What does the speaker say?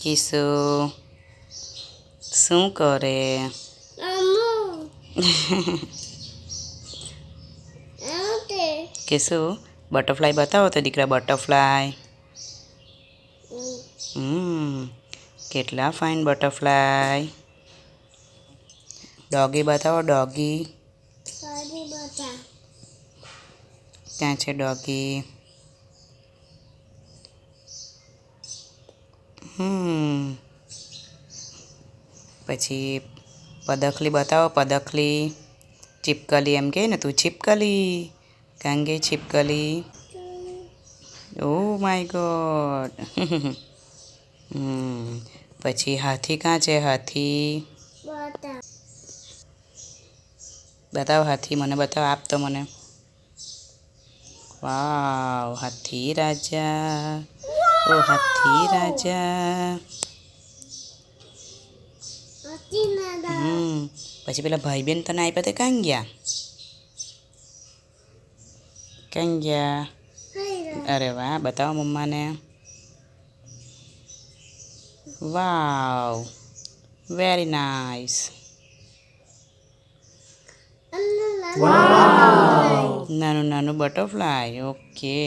કિસુ શું કરે? કિસુ બટરફ્લાય બતાવો તો દીકરા, બટરફ્લાય. કેટલા ફાઇન બટરફ્લાય. ડોગી બતાવો, ડોગી. ત્યાં છે ડોગી. પછી પદખલી બતાવો, પદખલી. ચીપકલી એમ કહે ને તું, ચીપકલી. કાંગે ચીપકલી. Oh my God. પછી હાથી કાં છે? હાથી બતાવો, હાથી મને બતાવો, આપ તો મને. વાવ, હાથી રાજા. ઓ હાથી રાજા. પછી પેલા ભાઈ બેન તને આપ્યા તે કાં ગયા? ક્યાં ગયા? અરે વાહ, બતાવો મમ્માને. વાવ, વેરી નાઇસ. નાનું નાનું બટરફ્લાય. ઓકે.